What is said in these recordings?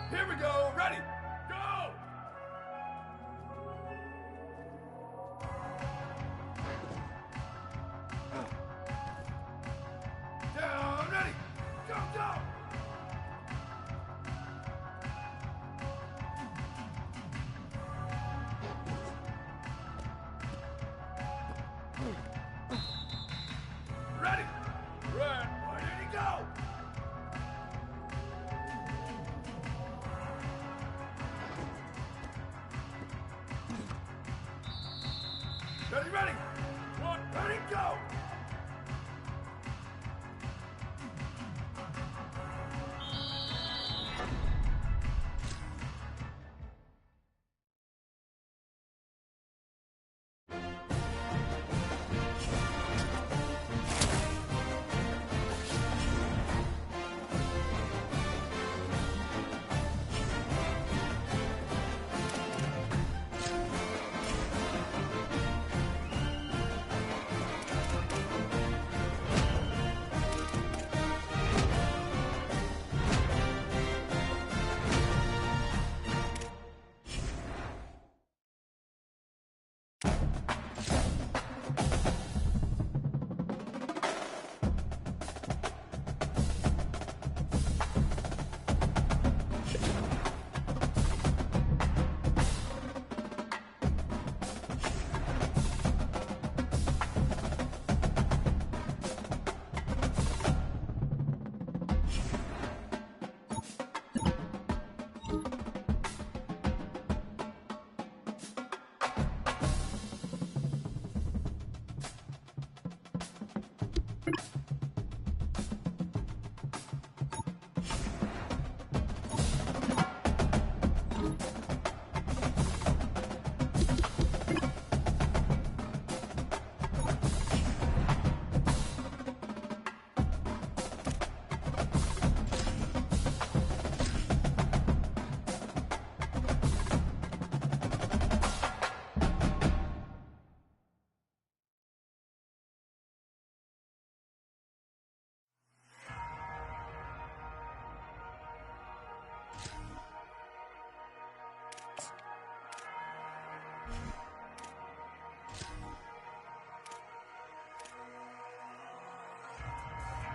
Here we go. Ready. Go! Down. Ready. Go, go! Ready. Right. Where did he go? Ready, ready! One, ready, go!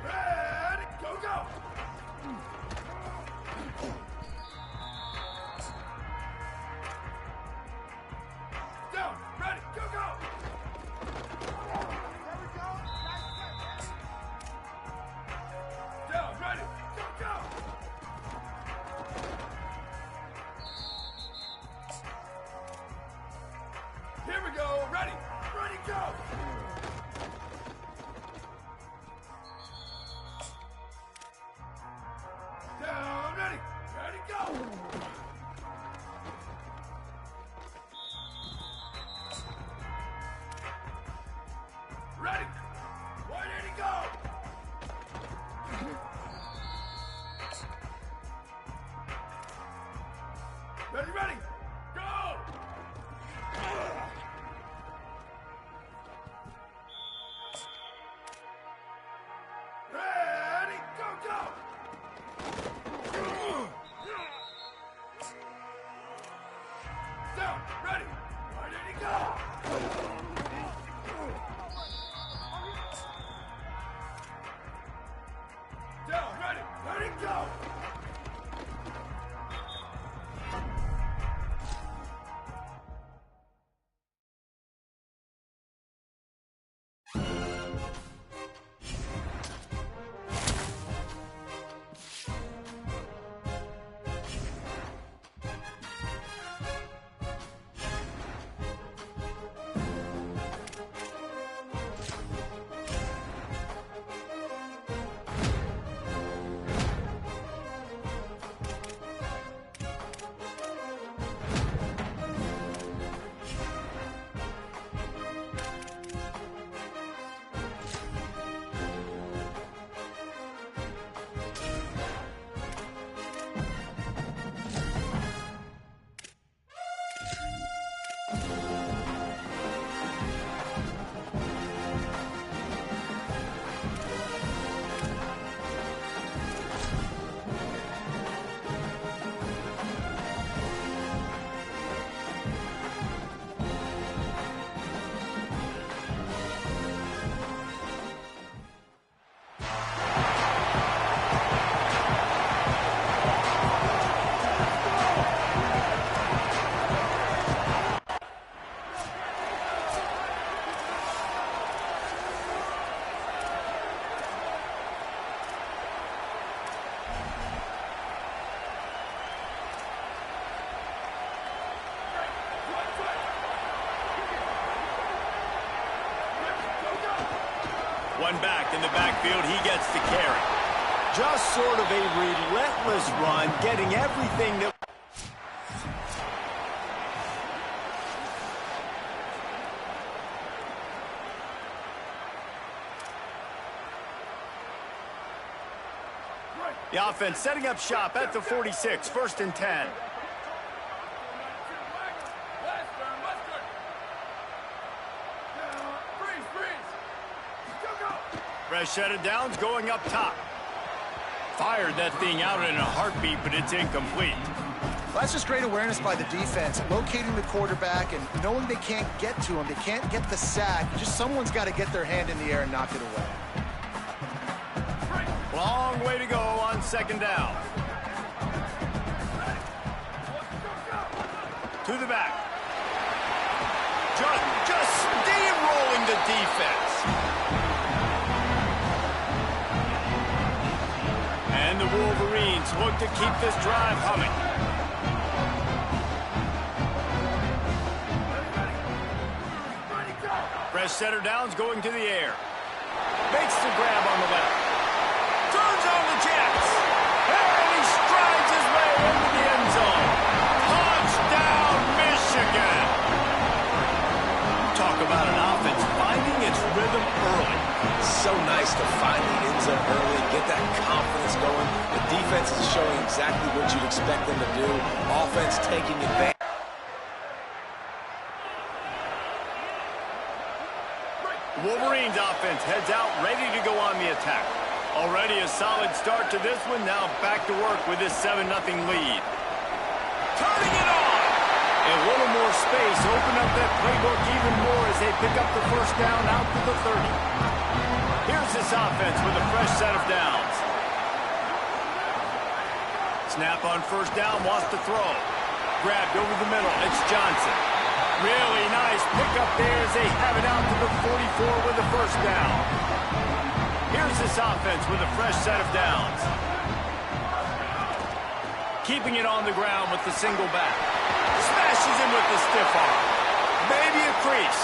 Ready, go, go! Down, ready, go, go! There we go! Down, ready, go, go! Here we go, ready, ready, go! Down, ready, ready, go! Ready, where did he go? Ready, ready, go! Ready, go, go! Down, ready, where did he go? One back in the backfield. He gets the carry. Just sort of a relentless run, getting everything that... The offense setting up shop at the 46, 1st and 10. Fresh set of downs going up top. Fired that thing out in a heartbeat, but it's incomplete. Well, that's just great awareness by the defense, locating the quarterback and knowing they can't get to him. They can't get the sack. Just someone's got to get their hand in the air and knock it away. Long way to go on 2nd down. To the back. Just steamrolling the defense. And the Wolverines look to keep this drive humming. Fresh setter downs going to the air. Makes the grab on the left. Turns on the Jets. And he strides his way into the end zone. Touchdown, Michigan. Talk about an offense finding its rhythm early. So nice to find the end zone early, get that confidence going. The defense is showing exactly what you'd expect them to do. Offense taking advantage. Wolverines offense heads out, ready to go on the attack. Already a solid start to this one. Now back to work with this 7-0 lead. Turning it on! A little more space. Open up that playbook even more as they pick up the 1st down out to the 30. Here's this offense with a fresh set of downs. Snap on 1st down, wants to throw. Grabbed over the middle. It's Johnson. Really nice pickup there as they have it out to the 44 with the 1st down. Here's this offense with a fresh set of downs. Keeping it on the ground with the single back. Smashes him with the stiff arm. Maybe a crease.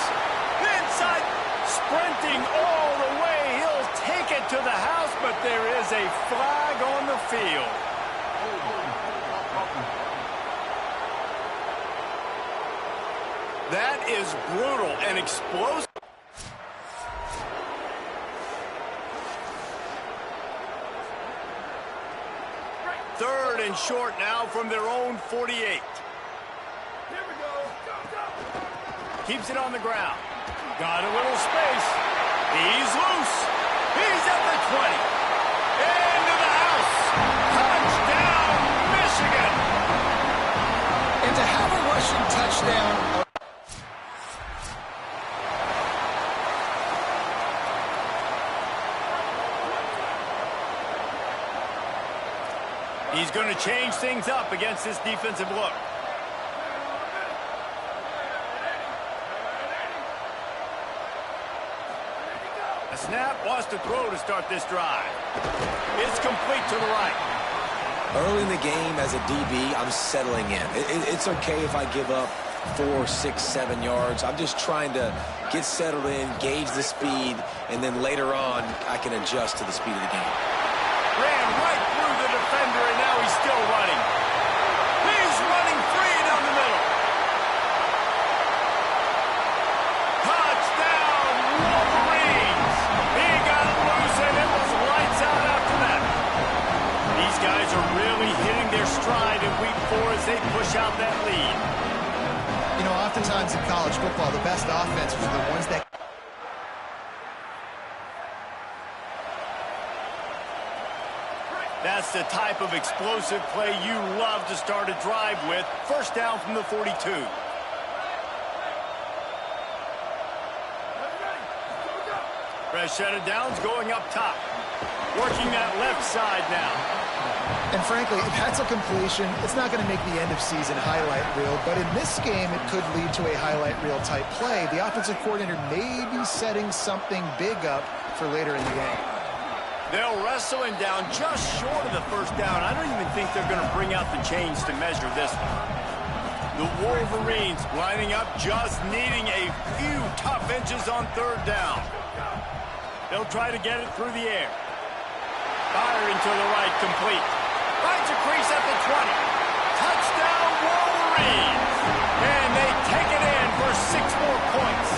Inside, sprinting all the way. He'll take it to the house, but there is a flag on the field. That is brutal and explosive. Third and short now from their own 48. Here we go. Go. Keeps it on the ground. Got a little space. He's loose. He's at the 20. Into the house. Touchdown, Michigan. And to have a rushing touchdown... He's going to change things up against this defensive look. A snap, wants to throw to start this drive. It's complete to the right. Early in the game as a DB, I'm settling in. It's okay if I give up 4, 6, 7 yards. I'm just trying to get settled in, gauge the speed, and then later on, I can adjust to the speed of the game. Ran right through the defender, and now he's still running. He's running free down the middle. Touchdown, Wolverines! He got loose, and it was lights out after that. These guys are really hitting their stride in Week 4 as they push out that lead. You know, oftentimes in college football, the best offenses are the ones that... That's the type of explosive play you love to start a drive with. 1st down from the 42. Fresh set of downs going up top. Working that left side now. And frankly, if that's a completion, it's not going to make the end of season highlight reel. But in this game, it could lead to a highlight reel type play. The offensive coordinator may be setting something big up for later in the game. They'll wrestle him down just short of the 1st down. I don't even think they're going to bring out the chains to measure this one. The Wolverines lining up, just needing a few tough inches on 3rd down. They'll try to get it through the air. Firing to the right, complete. Finds a crease at the 20. Touchdown, Wolverines! And they take it in for 6 more points.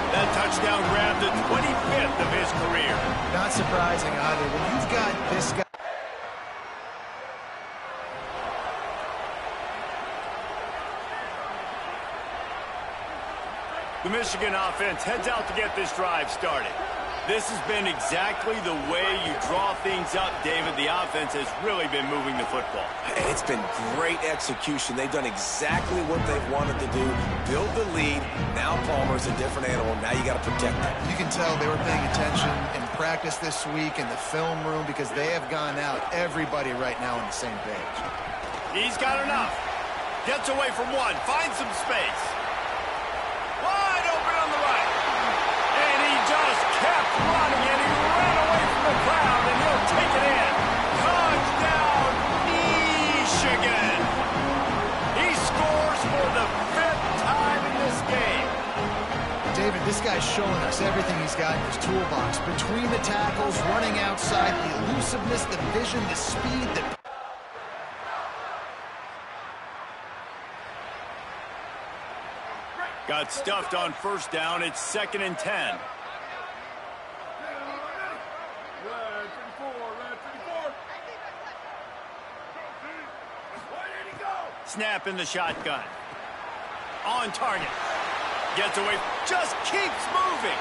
That touchdown grabbed the 25th of his career. Not surprising either. When you've got this guy. The Michigan offense heads out to get this drive started. This has been exactly the way you draw things up, David. The offense has really been moving the football. It's been great execution. They've done exactly what they've wanted to do. Build the lead. Now Palmer's a different animal. Now you got to protect him. You can tell they were paying attention in practice this week in the film room because they have gone out, everybody right now on the same page. He's got enough. Gets away from one. Finds some space. Wide open on the right. And he just kept running, and he ran away from the crowd, and he'll take it in. Touchdown, Michigan. He scores for the 5th time in this game. David, this guy's showing us everything he's got in his toolbox. Between the tackles, running outside, the elusiveness, the vision, the speed, the... Got stuffed on first down. It's 2nd and 10. Snap in the shotgun. On target. Gets away. Just keeps moving.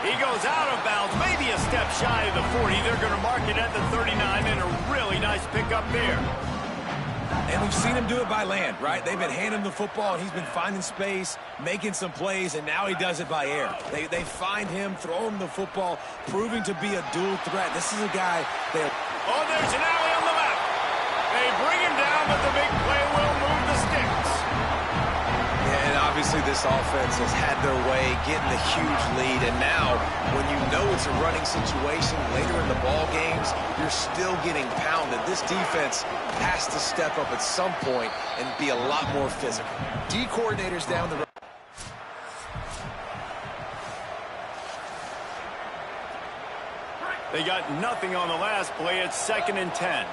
He goes out of bounds. Maybe a step shy of the 40. They're going to mark it at the 39, and a really nice pickup there. And we've seen him do it by land, right? They've been handing him the football, and he's been finding space, making some plays, and now he does it by air. They find him, throw him the football, proving to be a dual threat. This is a guy that... Oh, there's an alley on the left. They bring him down, but the big play will move the sticks. Yeah, and obviously this offense has had their way, getting the huge lead, and now when you know it's a running situation later in the ball games, you're still getting pounded. This defense has to step up at some point and be a lot more physical. D coordinators down the road. They got nothing on the last play. It's 2nd and 10.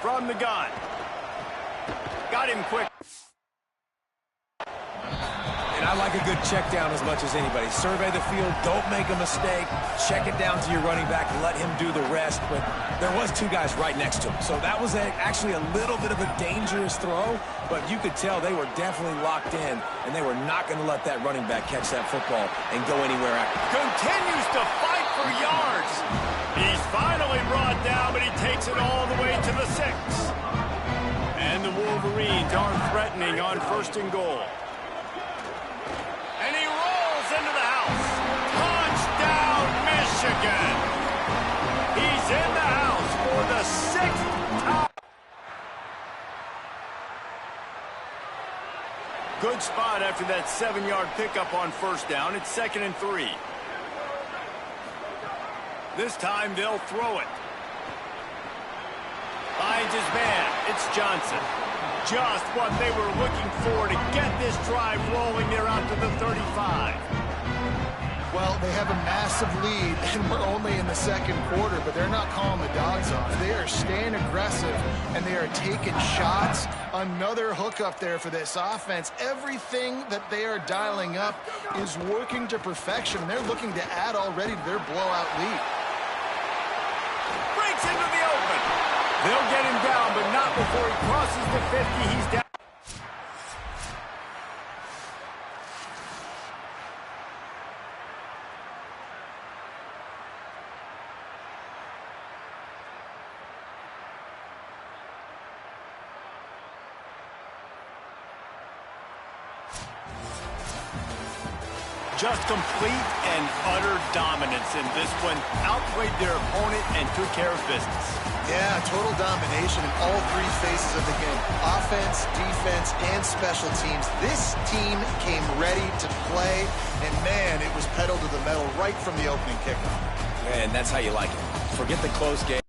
From the gun. Got him quick. And I like a good check down as much as anybody. Survey the field, don't make a mistake, check it down to your running back, let him do the rest. But there was 2 guys right next to him. So that was actually a little bit of a dangerous throw, but you could tell they were definitely locked in, and they were not going to let that running back catch that football and go anywhere after. Continues to fight for yards. He's finally brought down, but he takes it all the way to the 6. And the Wolverines aren't threatening on 1st and goal. And he rolls into the house. Touchdown, Michigan. He's in the house for the 6th time. Good spot after that 7-yard pickup on first down. It's 2nd and 3. This time they'll throw it. Finds his man. It's Johnson. Just what they were looking for to get this drive rolling. They're out to the 35. Well, they have a massive lead, and we're only in the 2nd quarter, but they're not calling the dogs off. They are staying aggressive, and they are taking shots. Another hookup there for this offense. Everything that they are dialing up is working to perfection, and they're looking to add already to their blowout lead. Breaks into the open. They'll get him down, but not before he crosses the 50. He's down. Just complete and utter dominance in this one. Outplayed their opponent and took care of business. Yeah, total domination in all 3 phases of the game. Offense, defense, and special teams. This team came ready to play, and man, it was pedal to the metal right from the opening kickoff. And that's how you like it. Forget the close game.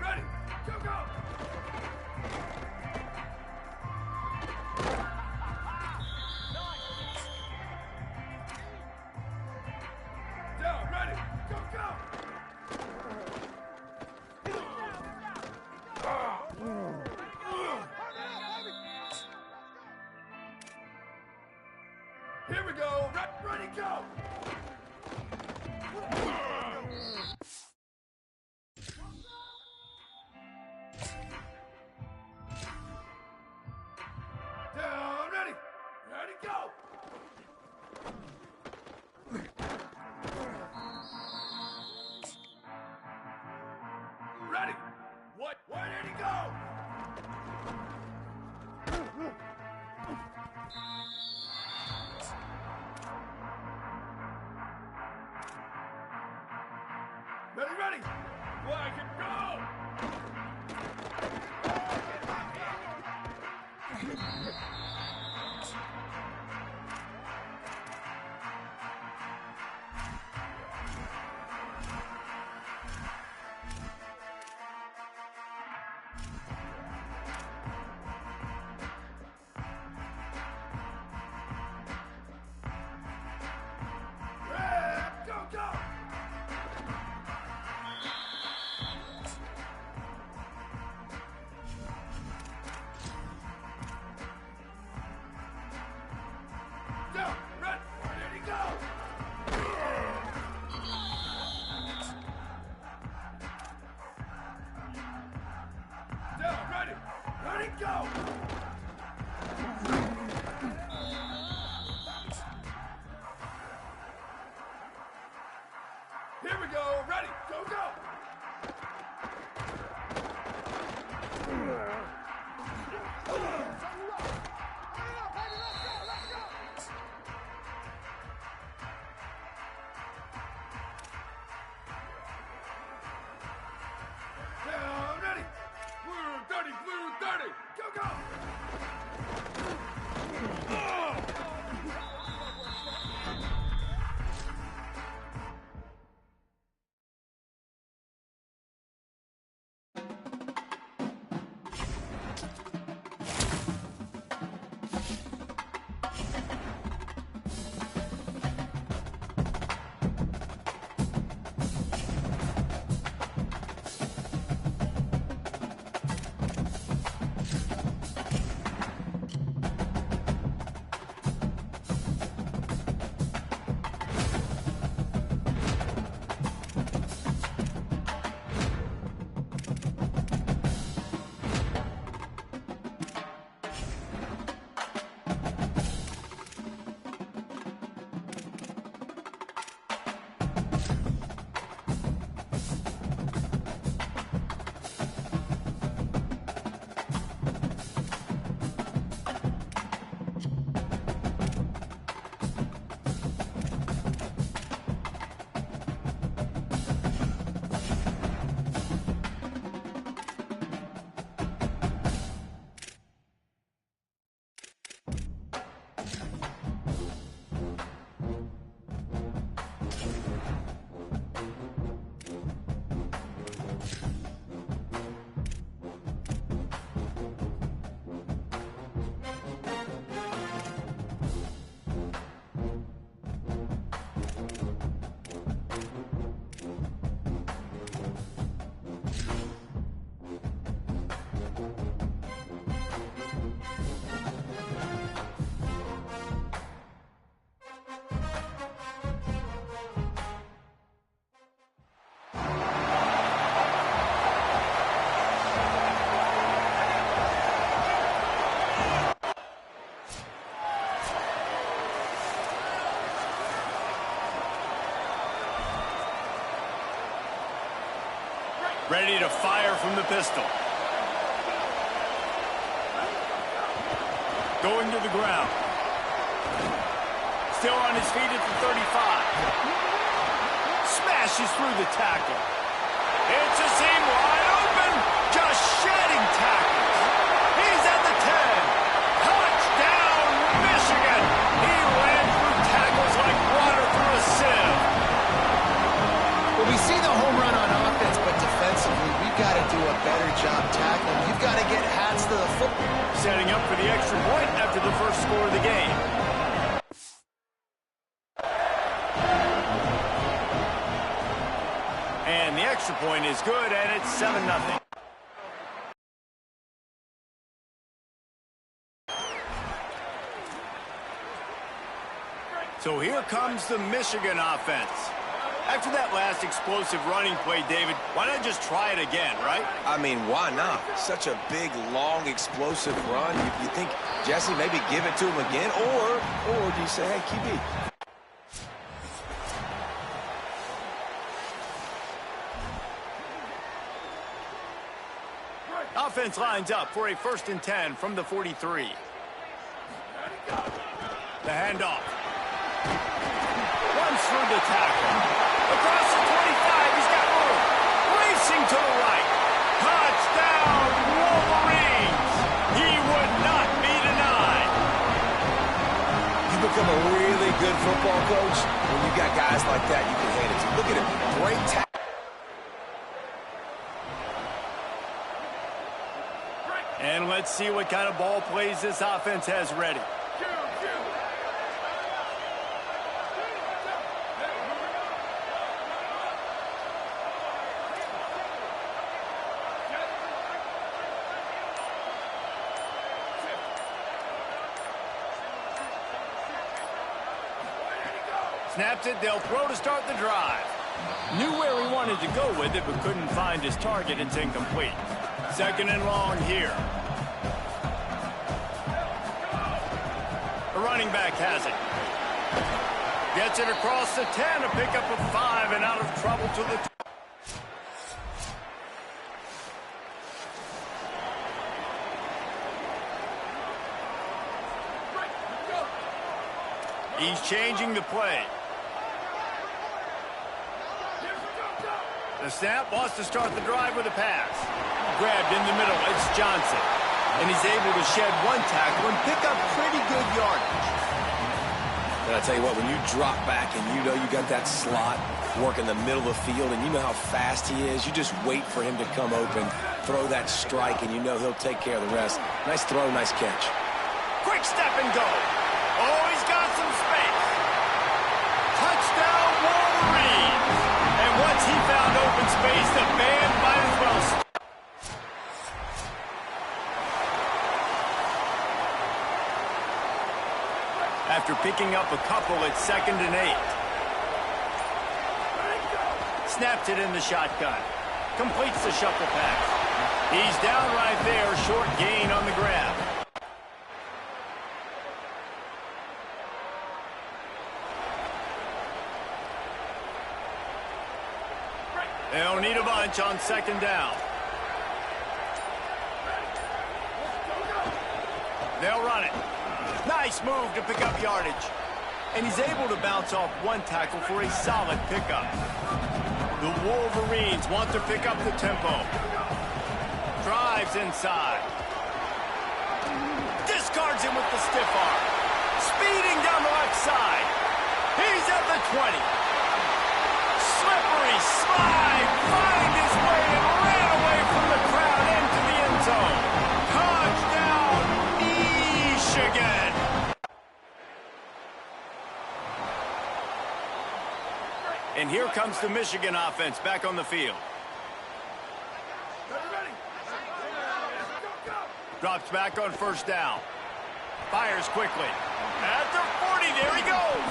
ready, go, go! Down, ready, go, go! Here we go, ready, go! Down, ready, go! Ready, what, where did he go? Ready, flag and go! Red, go, go! Down, red, where did he go? Down, ready, go! Here we go, ready, go, go! Down, ready! Blue 30, go, go! Ready to fire from the pistol. Going to the ground. Still on his feet at the 35. Smashes through the tackle. It's a seam wide open. Just shedding tackles. He's at the 10. Touchdown, Michigan. He ran through tackles like water through a sieve. Well, we see the home run on offense, but defensively, we you've got to do a better job tackling. You've got to get hats to the football. Setting up for the extra point after the first score of the game. And the extra point is good, and it's 7-0. So here comes the Michigan offense. After that last explosive running play, David, why not just try it again, right? I mean, why not? Such a big, long, explosive run. You think, Jesse, maybe give it to him again? Or do you say, hey, QB? Offense lines up for a 1st and 10 from the 43. The handoff. Runs through the tackle. Across the 25, he's got room. Racing to the right. Touchdown, Wolverines. He would not be denied. You become a really good football coach when you got guys like that you can hand it to. Look at him. Great tackle. And let's see what kind of ball plays this offense has ready. Snaps it, they'll throw to start the drive. Knew where he wanted to go with it, but couldn't find his target. It's incomplete. 2nd and long here. The running back has it. Gets it across the 10, a pickup of 5, and out of trouble to the... He's changing the play. The snap wants to start the drive with a pass. Grabbed in the middle, it's Johnson. And he's able to shed one tackle and pick up pretty good yardage. And I tell you what, when you drop back and you know you got that slot work in the middle of the field and you know how fast he is, you just wait for him to come open, throw that strike, and you know he'll take care of the rest. Nice throw, nice catch. Quick step and go. Oh, he's got some space. Touchdown, Wolverines. And once he found open space, the band might as well stop. After picking up a couple, it's 2nd and 8. Snaps it in the shotgun. Completes the shuffle pass. He's down right there, short gain on the grab. They'll need a bunch on 2nd down. They'll run it. Nice move to pick up yardage. And he's able to bounce off one tackle for a solid pickup. The Wolverines want to pick up the tempo. Drives inside. Discards him with the stiff arm. Speeding down the left side. He's at the 20. Slippery slide. Find his way and ran away from the crowd into the end zone. Touchdown, Michigan. And here comes the Michigan offense back on the field. Drops back on 1st down. Fires quickly. At the 40, there he goes.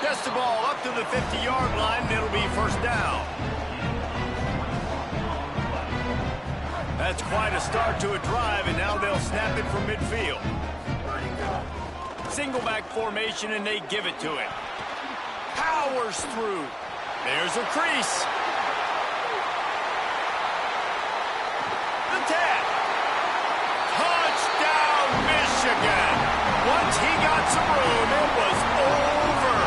Gets the ball up to the 50-yard line, and it'll be 1st down. That's quite a start to a drive, and now they'll snap it from midfield. Single back formation, and they give it to him. Powers through. There's a crease. The 10. Touchdown, Michigan. Once he got some room, it was over.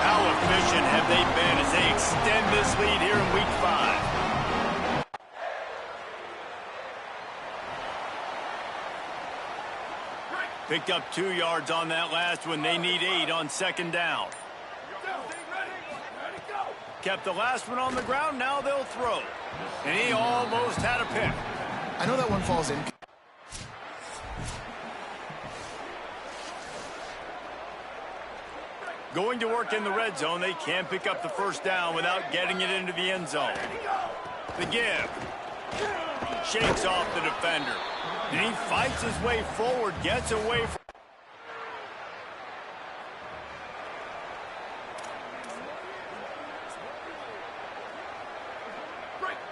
How efficient have they been as they extend this lead here in Week 5? Picked up 2 yards on that last one. They need 8 on 2nd down. kept the last one on the ground. Now they'll throw. And he almost had a pick. I know that one falls in. Going to work in the red zone, they can't pick up the first down without getting it into the end zone. The give. Shakes off the defender. And he fights his way forward, gets away from...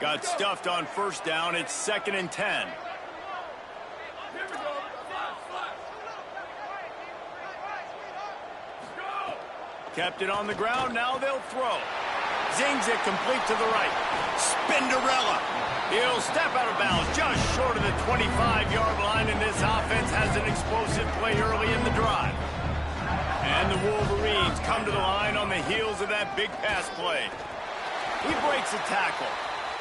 Got stuffed on first down. It's 2nd and 10. Kept it on the ground. Now they'll throw. Zings it complete to the right. Spinderella. He'll step out of bounds just short of the 25-yard line, and this offense has an explosive play early in the drive. And the Wolverines come to the line on the heels of that big pass play. He breaks a tackle.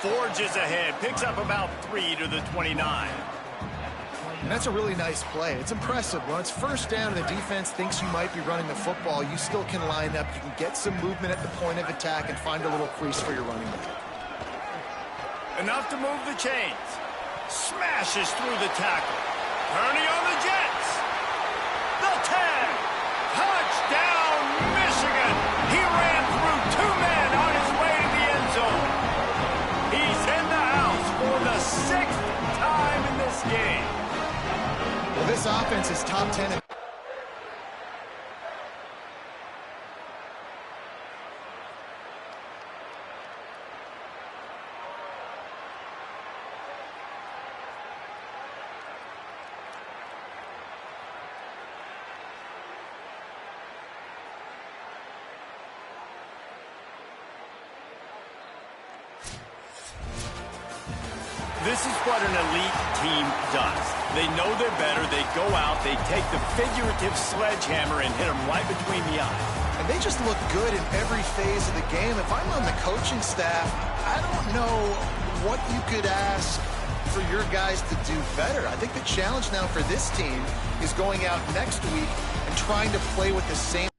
Forges ahead, picks up about 3 to the 29. And that's a really nice play. It's impressive. When it's first down and the defense thinks you might be running the football, you still can line up. You can get some movement at the point of attack and find a little crease for your running back. Enough to move the chains. Smashes through the tackle. Turning on the Jets. The 10. Touchdown, Michigan. He ran through 2 men on his way to the end zone. He's in the house for the 6th time in this game. Well, this offense is top 10. This is what an elite team does. They know they're better. They go out. They take the figurative sledgehammer and hit them right between the eyes. And they just look good in every phase of the game. If I'm on the coaching staff, I don't know what you could ask for your guys to do better. I think the challenge now for this team is going out next week and trying to play with the same.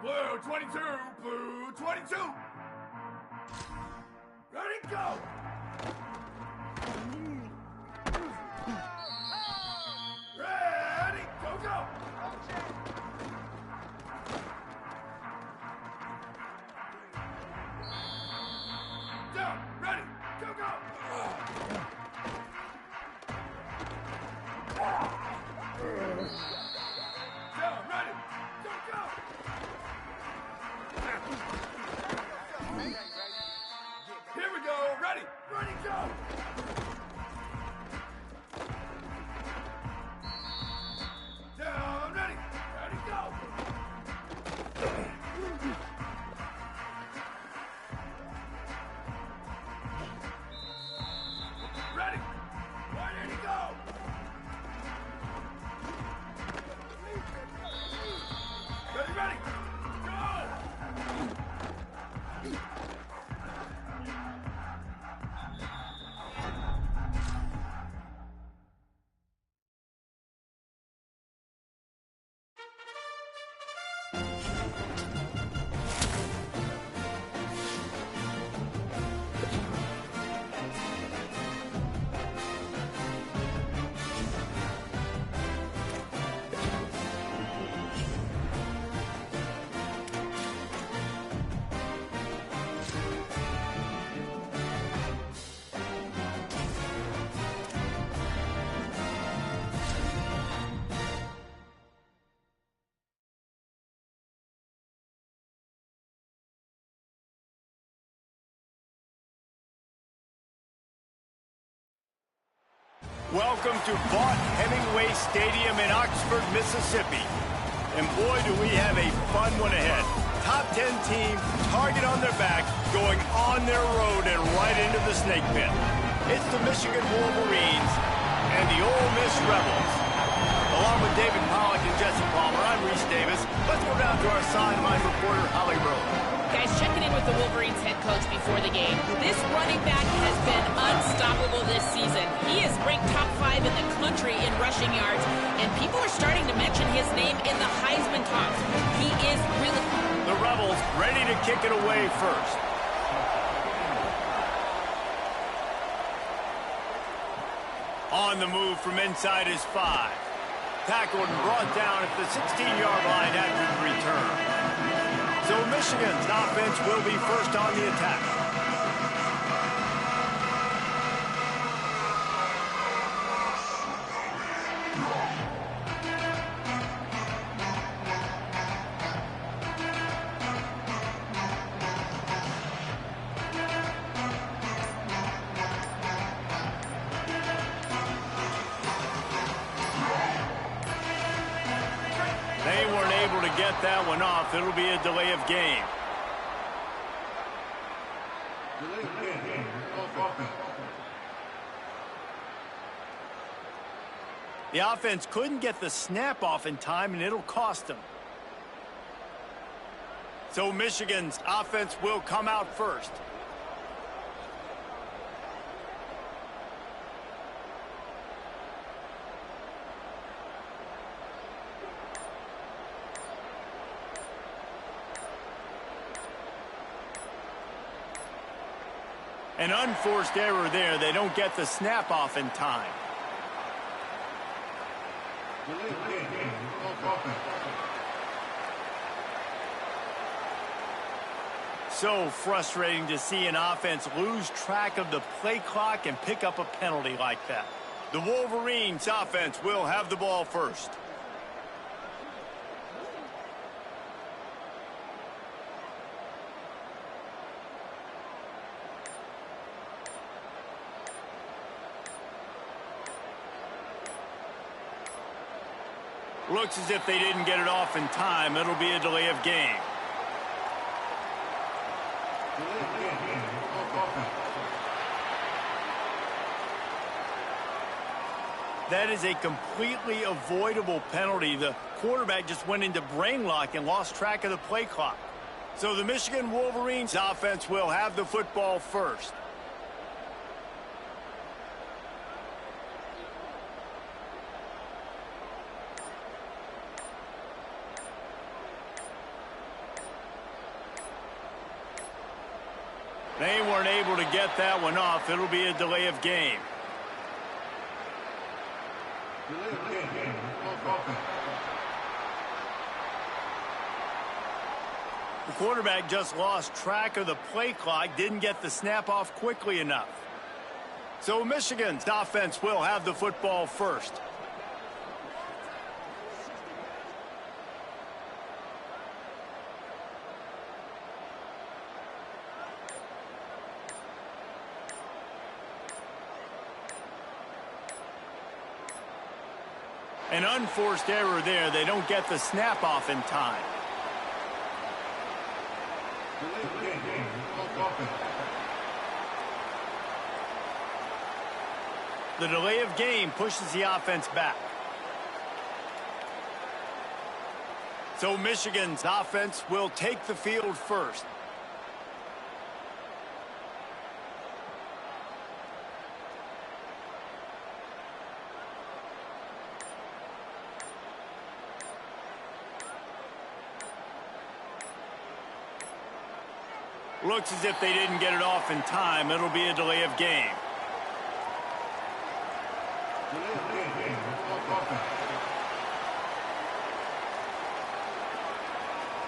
Blue 22, blue 22. Ready, go! Welcome to Vaught Hemingway Stadium in Oxford, Mississippi. And boy, do we have a fun one ahead. Top 10 team, target on their back, going on their road and right into the snake pit. It's the Michigan Wolverines and the Ole Miss Rebels. Along with David Pollack and Jesse Palmer, I'm Reese Davis. Let's go down to our sideline reporter, Holly Rowe. Guys, checking in with the Wolverines head coach before the game. This running back has been unstoppable this season. He is ranked top 5 in the country in rushing yards, and people are starting to mention his name in the Heisman talks. He is really... The Rebels ready to kick it away first. On the move from inside his 5. Tackled and brought down at the 16-yard line after the return. So Michigan's offense will be first on the attack. They weren't able to get that one off. It'll be a delay of game. The offense couldn't get the snap off in time, and it'll cost them. So Michigan's offense will come out first. An unforced error there. They don't get the snap off in time. So frustrating to see an offense lose track of the play clock and pick up a penalty like that. The Wolverines offense will have the ball first. Looks as if they didn't get it off in time. It'll be a delay of game. That is a completely avoidable penalty. The quarterback just went into brain lock and lost track of the play clock. So the Michigan Wolverines offense will have the football first. They weren't able to get that one off. It'll be a delay of game. The quarterback just lost track of the play clock, didn't get the snap off quickly enough. So Michigan's offense will have the football first. An unforced error there. They don't get the snap off in time. The delay of game pushes the offense back. So Michigan's offense will take the field first. Looks as if they didn't get it off in time. It'll be a delay of game.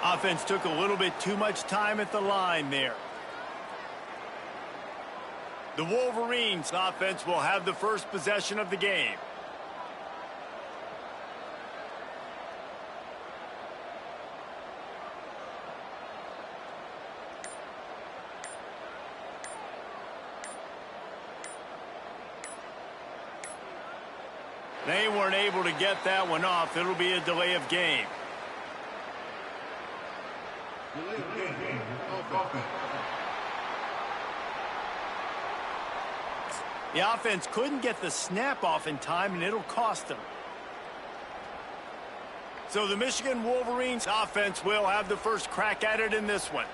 Offense took a little bit too much time at the line there. The Wolverines offense will have the first possession of the game. They weren't able to get that one off. It'll be a delay of game. The offense couldn't get the snap off in time, and it'll cost them. So the Michigan Wolverines offense will have the first crack at it in this one.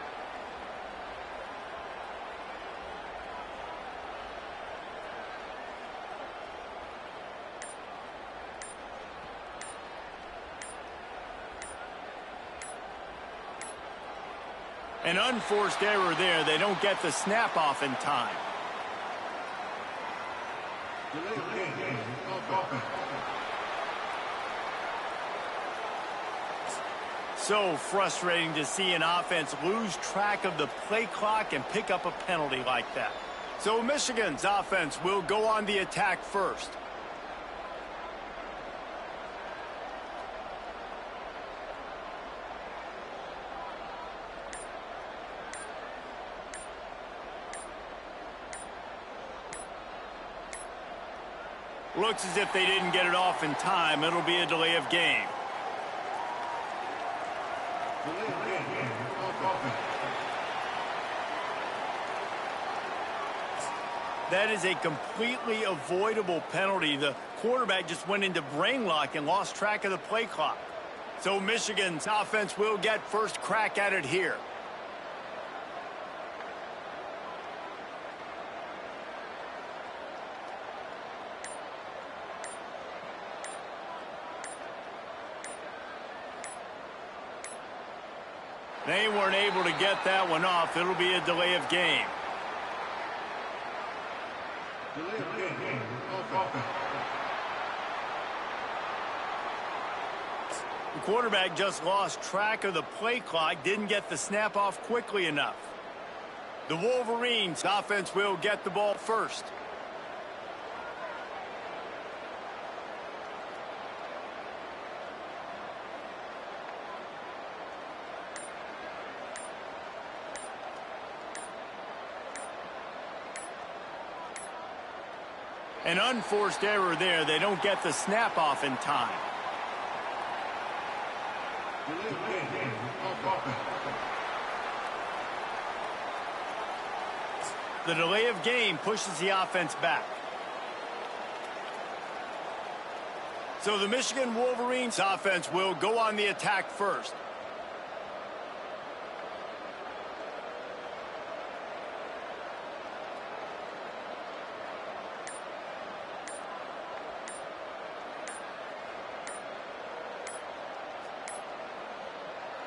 An unforced error there. They don't get the snap off in time. So frustrating to see an offense lose track of the play clock and pick up a penalty like that. So Michigan's offense will go on the attack first. Looks as if they didn't get it off in time. It'll be a delay of game. That is a completely avoidable penalty. The quarterback just went into brain lock and lost track of the play clock. So Michigan's offense will get first crack at it here. They weren't able to get that one off. It'll be a delay of game. The quarterback just lost track of the play clock, didn't get the snap off quickly enough. The Wolverines offense will get the ball first. An unforced error there. They don't get the snap off in time. The delay of game pushes the offense back. So the Michigan Wolverines offense will go on the attack first.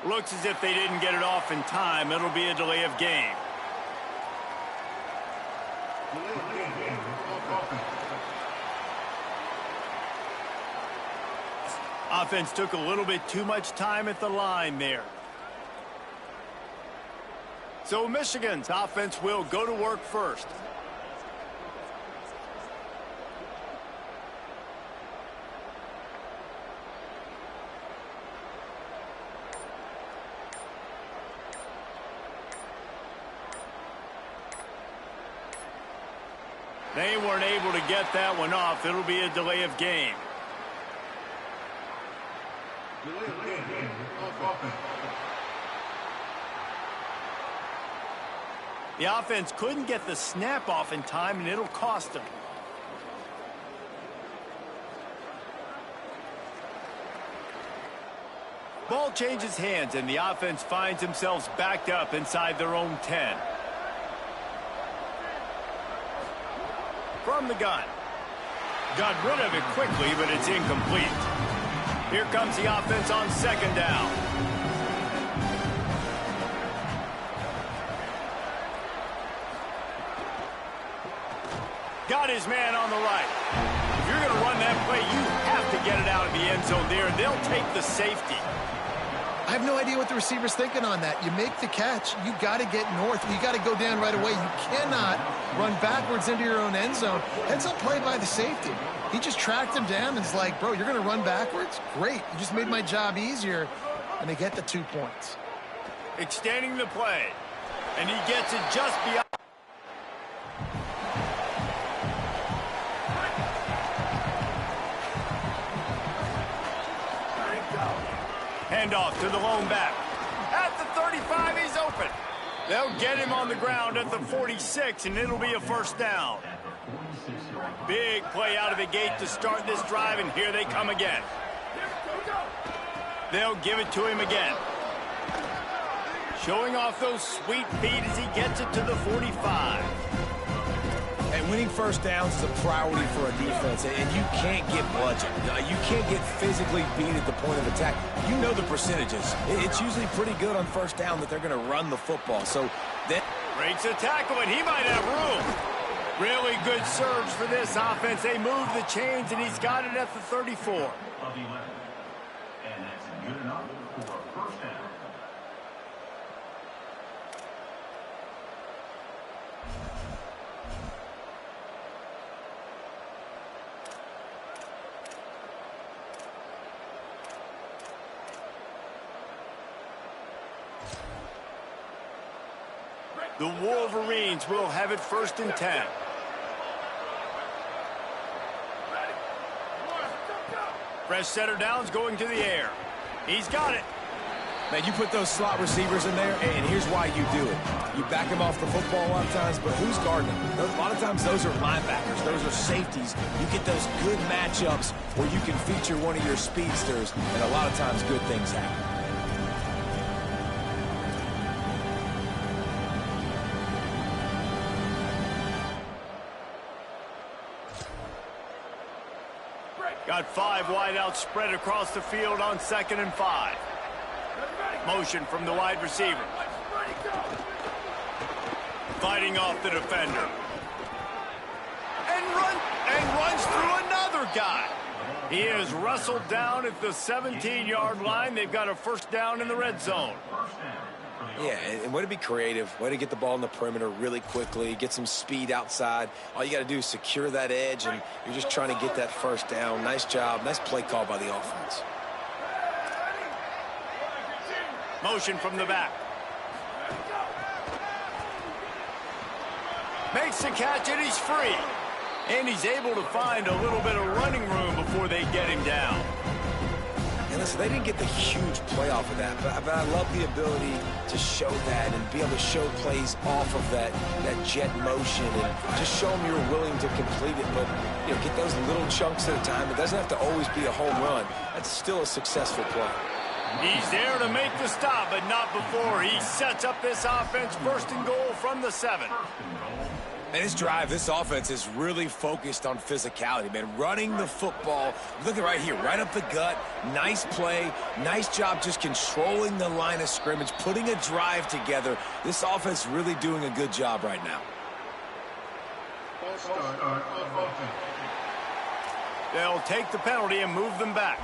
Looks as if they didn't get it off in time. It'll be a delay of game. Offense took a little bit too much time at the line there. So Michigan's offense will go to work first. They weren't able to get that one off. It'll be a delay of game. The offense couldn't get the snap off in time, and it'll cost them. Ball changes hands, and the offense finds themselves backed up inside their own 10. From the gun. Got rid of it quickly, but it's incomplete. Here comes the offense on second down. Got his man on the right. If you're going to run that play, you have to get it out of the end zone there. They'll take the safety. I have no idea what the receiver's thinking on that. You make the catch, you got to get north. You got to go down right away. You cannot run backwards into your own end zone. Heads up play by the safety. He just tracked him down and is like, bro, you're going to run backwards? Great. You just made my job easier. And they get the 2 points. Extending the play. And he gets it just beyond. Handoff to the lone back. At the 35, he's open. They'll get him on the ground at the 46, and it'll be a first down. Big play out of the gate to start this drive, and here they come again. They'll give it to him again. Showing off those sweet feet as he gets it to the 45. And winning first downs is a priority for a defense, and you can't get bludgeoned. You can't get physically beat at the point of attack. You know the percentages. It's usually pretty good on first down that they're going to run the football. So that breaks a tackle, and he might have room. Really good surge for this offense. They move the chains, and he's got it at the 34. And that's good enough for a first down. The Wolverines will have it 1st and 10. Fresh setter downs going to the air. He's got it. Man, you put those slot receivers in there, and here's why you do it. You back them off the football a lot of times, but who's guarding them? A lot of times those are linebackers. Those are safeties. You get those good matchups where you can feature one of your speedsters, and a lot of times good things happen. Got 5 wideouts spread across the field on 2nd and 5. Motion from the wide receiver. Fighting off the defender. And runs through another guy. He is wrestled down at the 17-yard line. They've got a first down in the red zone. Yeah, and way to be creative, way to get the ball in the perimeter really quickly, get some speed outside. All you got to do is secure that edge, and you're just trying to get that first down. Nice job, nice play call by the offense. Motion from the back. Makes the catch, and he's free. And he's able to find a little bit of running room before they get him down. And listen, they didn't get the huge play off of that, but I love the ability to show that and be able to show plays off of that jet motion and just show them you're willing to complete it, but get those little chunks at a time. It doesn't have to always be a home run. That's still a successful play. He's there to make the stop, but not before. He sets up this offense 1st and goal from the 7. And this drive, this offense is really focused on physicality, man. Running the football. Look at right here, right up the gut. Nice play. Nice job just controlling the line of scrimmage, putting a drive together. This offense really doing a good job right now. They'll take the penalty and move them back.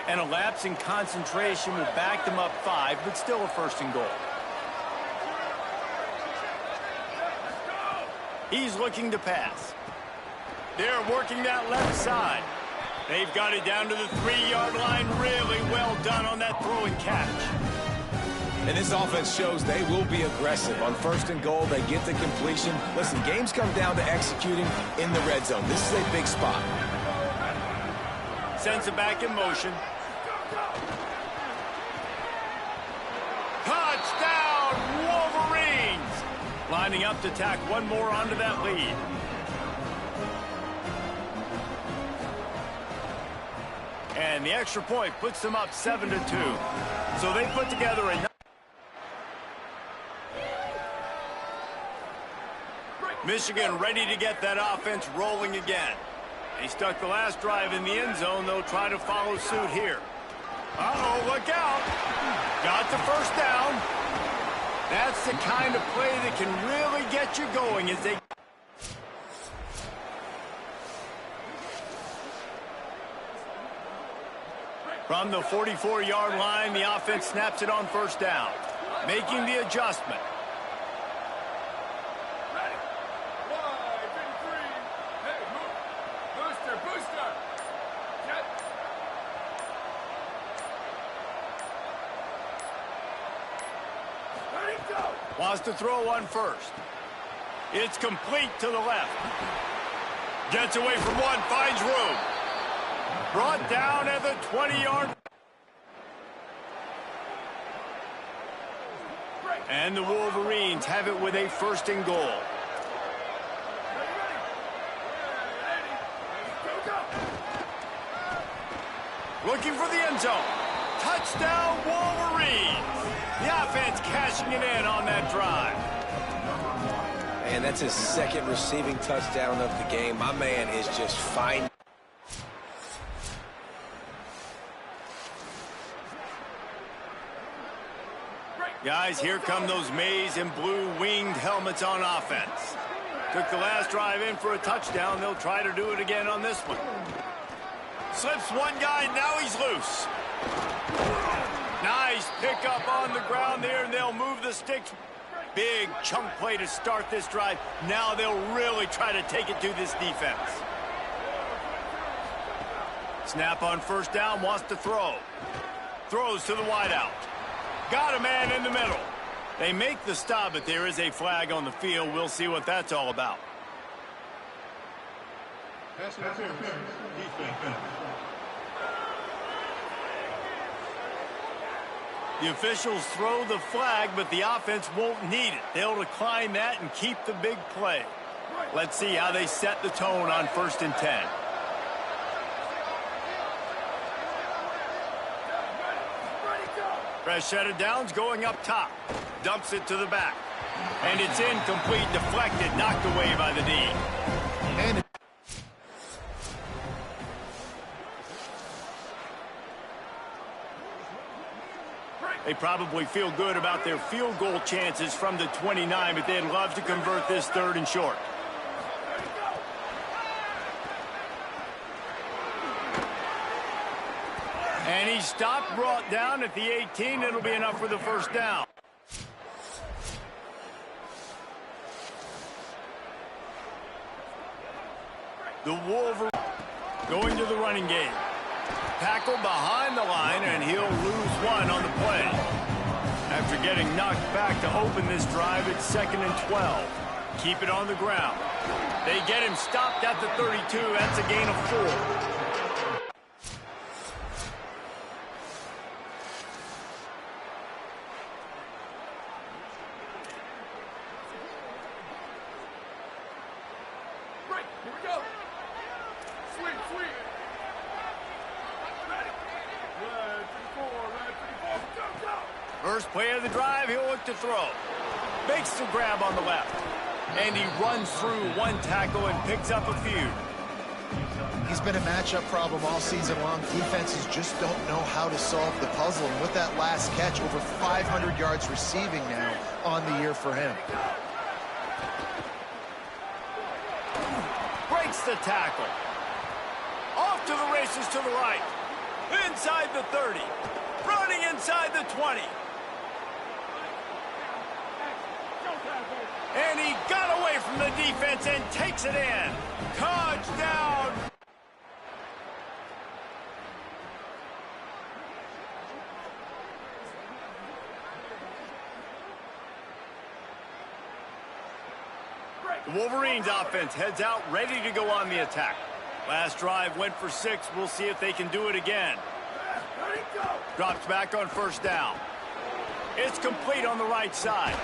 And a lapse in concentration will back them up 5, but still a 1st and goal. He's looking to pass. They're working that left side. They've got it down to the 3-yard line. Really well done on that throw and catch. And this offense shows they will be aggressive. On 1st and goal, they get the completion. Listen, games come down to executing in the red zone. This is a big spot. Sends it back in motion. Touchdown, Wolverines! Lining up to tack one more onto that lead. And the extra point puts them up 7-2. So they put together a... Michigan ready to get that offense rolling again. They stuck the last drive in the end zone. They'll try to follow suit here. Uh-oh, look out. Got the first down. That's the kind of play that can really get you going as they... From the 44-yard line, the offense snaps it on first down, making the adjustment. Wants to throw one first. It's complete to the left. Gets away from one, finds room. Brought down at the 20-yard. And the Wolverines have it with a 1st and goal. Looking for the end zone. Touchdown, Wolverines. The offense cashing it in on that drive. And that's his 2nd receiving touchdown of the game. My man is just fine. Guys, here come those maize and blue winged helmets on offense. Took the last drive in for a touchdown. They'll try to do it again on this one. Slips one guy, now he's loose. Nice pickup on the ground there, and they'll move the sticks. Big chunk play to start this drive. Now they'll really try to take it to this defense. Snap on 1st down, wants to throw. Throws to the wideout. Got a man in the middle. They make the stop, but there is a flag on the field. We'll see what that's all about. The officials throw the flag, but the offense won't need it. They'll decline that and keep the big play. Let's see how they set the tone on 1st and 10. Fresh set of downs going up top. Dumps it to the back. And it's incomplete, deflected, knocked away by the D. And they probably feel good about their field goal chances from the 29, but they'd love to convert this 3rd and short. And he stopped, brought down at the 18. It'll be enough for the 1st down. The Wolverines going to the running game. Tackle behind the line, and he'll lose one on the play. After getting knocked back to open this drive, it's 2nd and 12. Keep it on the ground. They get him stopped at the 32. That's a gain of 4. Here we go. Sweep. Red 54, go. First play of the drive, he'll look to throw. Makes the grab on the left. And he runs through one tackle and picks up a few. he's been a matchup problem all season long. Defenses just don't know how to solve the puzzle. And with that last catch, over 500 yards receiving now on the year for him. Breaks the tackle. Off to the races to the right. Inside the 30. Running inside the 20. And he got away from the defense and takes it in. Touchdown. The Wolverines offense heads out, ready to go on the attack. Last drive went for 6. We'll see if they can do it again. Drops back on first down. It's complete on the right side.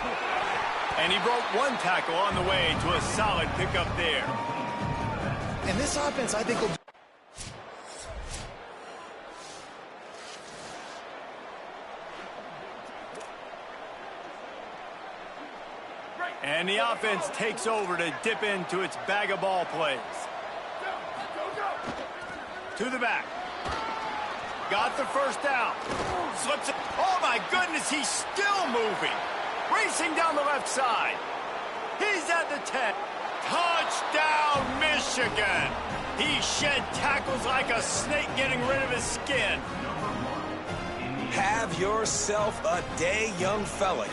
And he broke one tackle on the way to a solid pickup there. And this offense, I think, will... And the offense takes over to dip into its bag of ball plays. To the back. Got the first down. Slips it. Oh, my goodness, he's still moving. Racing down the left side. He's at the 10. Touchdown, Michigan. He shed tackles like a snake getting rid of his skin. Have yourself a day, young fella.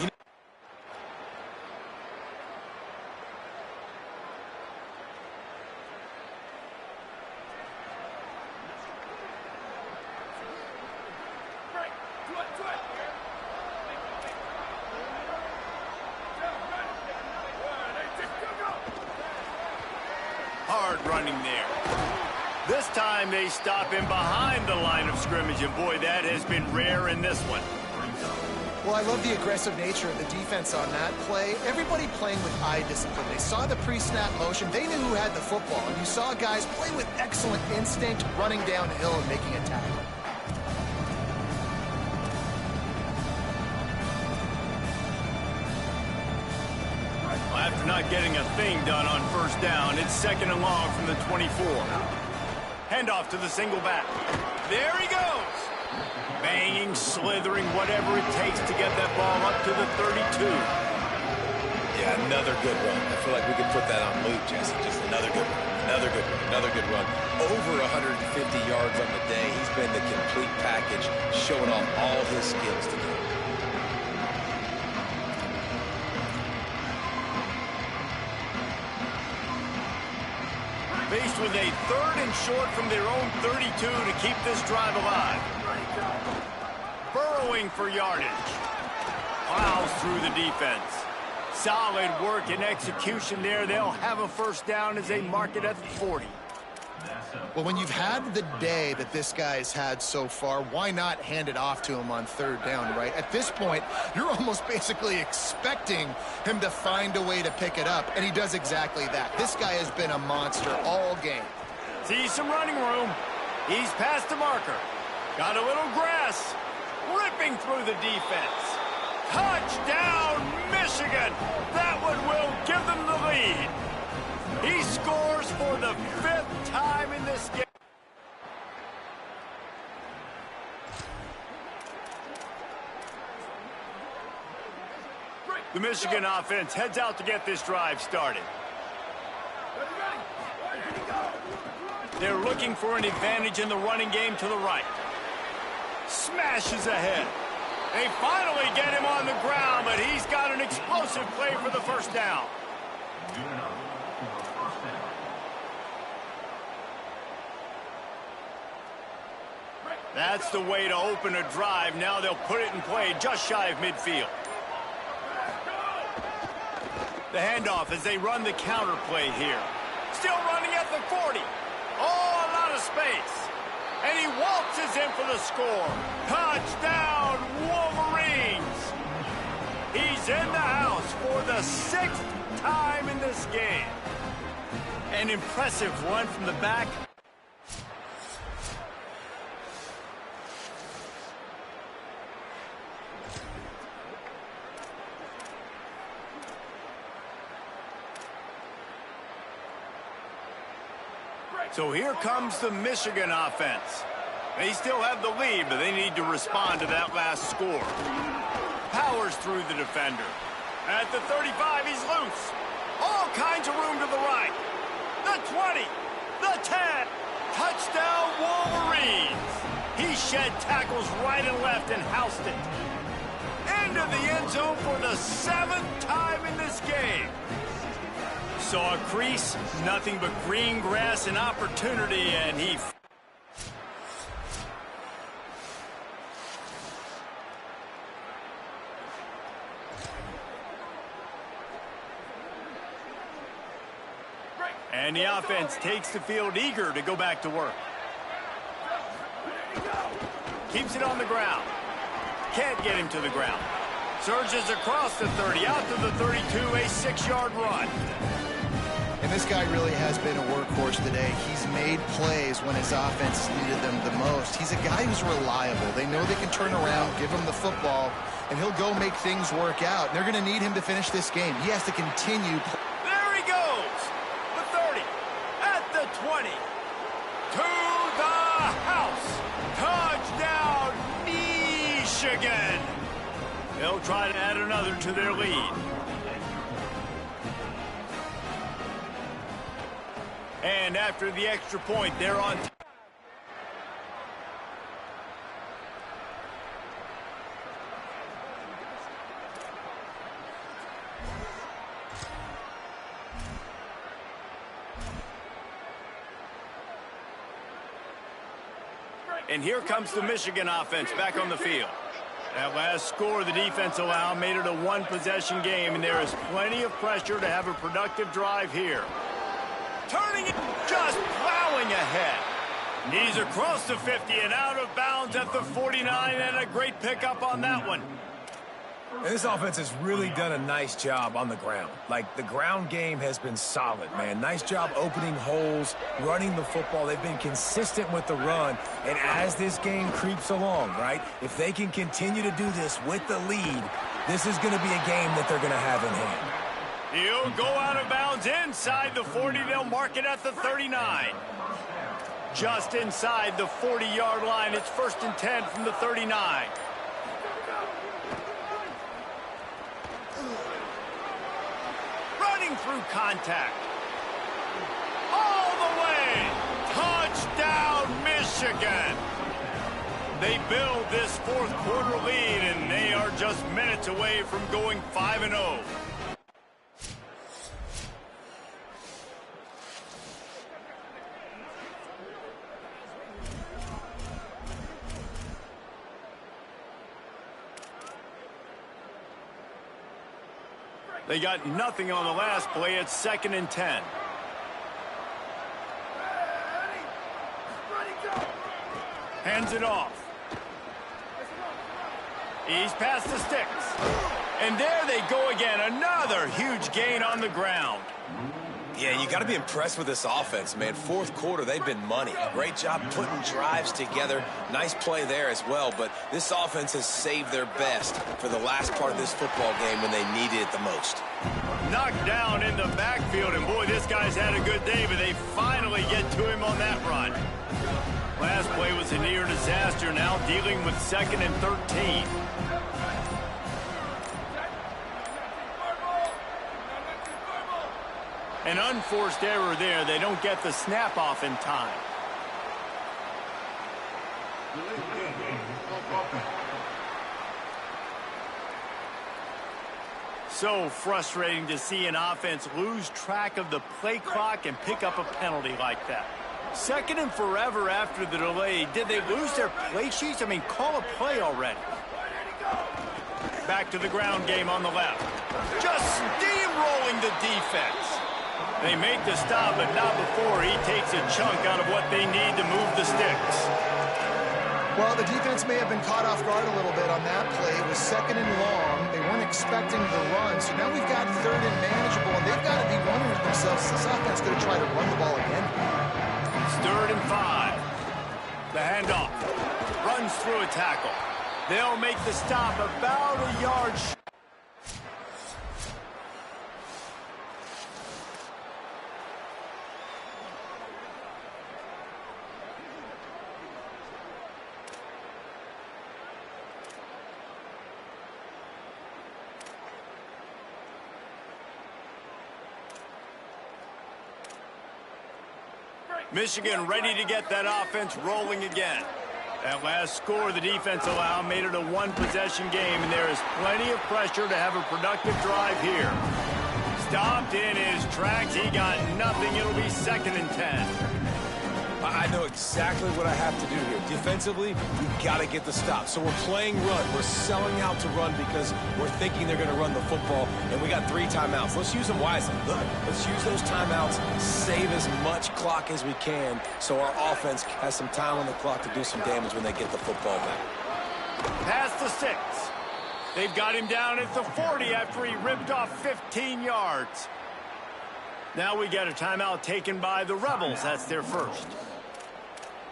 Hard running there. This time they stop him behind the line of scrimmage, and boy, that has been rare in this one. Well, I love the aggressive nature of the defense on that play. Everybody playing with eye discipline. They saw the pre-snap motion. They knew who had the football. And you saw guys play with excellent instinct, running downhill and making a tackle. After not getting a thing done on first down, it's 2nd and long from the 24. Handoff to the single back. There he goes. Banging, slithering, whatever it takes to get that ball up to the 32. Yeah, another good run. I feel like we could put that on loop, Jesse. Just another good run, another good run, another good run. Over 150 yards on the day. He's been the complete package, showing off all his skills today. Faced with a 3rd and short from their own 32 to keep this drive alive. Burrowing for yardage. Plows through the defense. Solid work and execution there. They'll have a first down as they mark it at the 40. Well, when you've had the day that this guy's had so far, why not hand it off to him on 3rd down, right? At this point, you're almost basically expecting him to find a way to pick it up, and he does exactly that. This guy has been a monster all game. Sees some running room. He's past the marker. Got a little grass. Ripping through the defense. Touchdown, Michigan! That one will give them the lead. He scores for the 5th time in this game. The Michigan offense heads out to get this drive started. They're looking for an advantage in the running game to the right. Smashes ahead. They finally get him on the ground, but he's got an explosive play for the first down. That's the way to open a drive. Now they'll put it in play just shy of midfield. The handoff as they run the counter play here. Still running at the 40. Oh, a lot of space. And he waltzes in for the score. Touchdown, Wolverines! He's in the house for the 6th time in this game. An impressive run from the back. So here comes the Michigan offense. They still have the lead, but they need to respond to that last score. Powers through the defender. At the 35, he's loose. All kinds of room to the right. The 20, the 10. Touchdown, Wolverines. He shed tackles right and left and housed it. Into the end zone for the 7th time in this game. Saw a crease, nothing but green grass and opportunity, and he... And the offense takes the field eager to go back to work. Keeps it on the ground. Can't get him to the ground. Surges across the 30, out to the 32, a 6-yard run. And this guy really has been a workhorse today. He's made plays when his offense needed them the most. He's a guy who's reliable. They know they can turn around, give him the football, and he'll go make things work out. And they're going to need him to finish this game. He has to continue. There he goes. The 30, at the 20, to the house. Touchdown, Michigan. They'll try to add another to their lead. And after the extra point, they're on. And here comes the Michigan offense back on the field. That last score the defense allowed made it a one-possession game, and there is plenty of pressure to have a productive drive here. Turning it, just plowing ahead. He's across the 50 and out of bounds at the 49, and a great pickup on that one. This offense has really done a nice job on the ground. Like, the ground game has been solid, man. Nice job opening holes, running the football. They've been consistent with the run. And as this game creeps along, right, if they can continue to do this with the lead, this is going to be a game that they're going to have in hand. He'll go out of bounds inside the 40. They'll mark it at the 39. Just inside the 40-yard line. It's 1st and 10 from the 39. Running through contact. All the way. Touchdown, Michigan. They build this 4th quarter lead, and they are just minutes away from going 5-0. They got nothing on the last play. It's 2nd and 10. Hands it off. He's past the sticks. And there they go again. Another huge gain on the ground. Yeah, you got to be impressed with this offense, man. 4th quarter, they've been money. Great job putting drives together. Nice play there as well, but this offense has saved their best for the last part of this football game when they needed it the most. Knocked down in the backfield, and boy, this guy's had a good day, but they finally get to him on that run. Last play was a near disaster, now dealing with 2nd and 13. An unforced error there. They don't get the snap off in time. So frustrating to see an offense lose track of the play clock and pick up a penalty like that. 2nd and forever after the delay. Did they lose their play sheets? I mean, call a play already. Back to the ground game on the left. Just steamrolling the defense. They make the stop, but not before he takes a chunk out of what they need to move the sticks. Well, the defense may have been caught off guard a little bit on that play. It was 2nd and long. They weren't expecting the run, so now we've got 3rd and manageable, and they've got to be wondering to themselves, is this offense going to try to run the ball again? It's 3rd and 5. The handoff. Runs through a tackle. They'll make the stop about a yard short. Michigan ready to get that offense rolling again. That last score the defense allowed made it a one-possession game, and there is plenty of pressure to have a productive drive here. Stopped in his tracks. He got nothing. It'll be 2nd and 10. I know exactly what I have to do here. Defensively, we've got to get the stop. So we're playing run. We're selling out to run because we're thinking they're going to run the football, and we got 3 timeouts. Let's use them wisely. Look, let's use those timeouts, save as much clock as we can so our offense has some time on the clock to do some damage when they get the football back. Past the 6. They've got him down at the 40 after he ripped off 15 yards. Now we get a timeout taken by the Rebels. That's their first.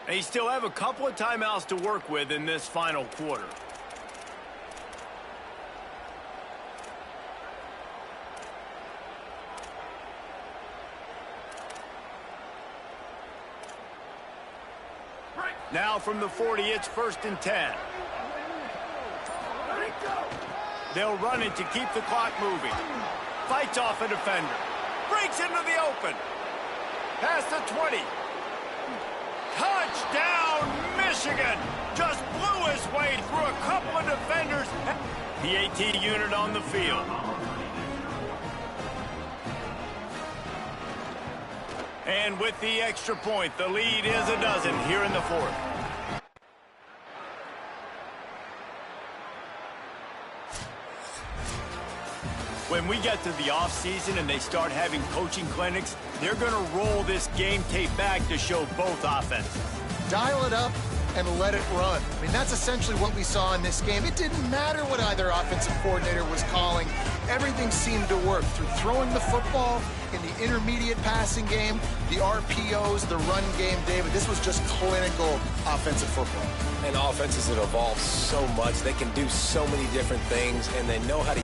They still have a couple of timeouts to work with in this final quarter. Now from the 40, it's 1st and 10. They'll run it to keep the clock moving. Fights off a defender. Breaks into the open. Past the 20. Touchdown, Michigan! Just blew his way through a couple of defenders. The AT unit on the field. And with the extra point, the lead is a dozen here in the 4th. When we get to the offseason and they start having coaching clinics, they're going to roll this game tape back to show both offenses. dial it up and let it run. I mean, that's essentially what we saw in this game. It didn't matter what either offensive coordinator was calling. Everything seemed to work through throwing the football in the intermediate passing game, the RPOs, the run game, David. This was just clinical offensive football. And offenses have evolved so much. They can do so many different things, and they know how to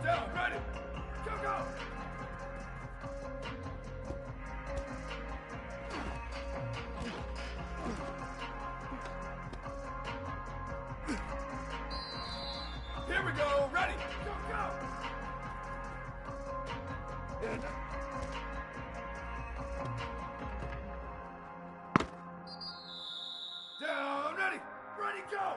Down, ready. Go, go. Down, ready, go!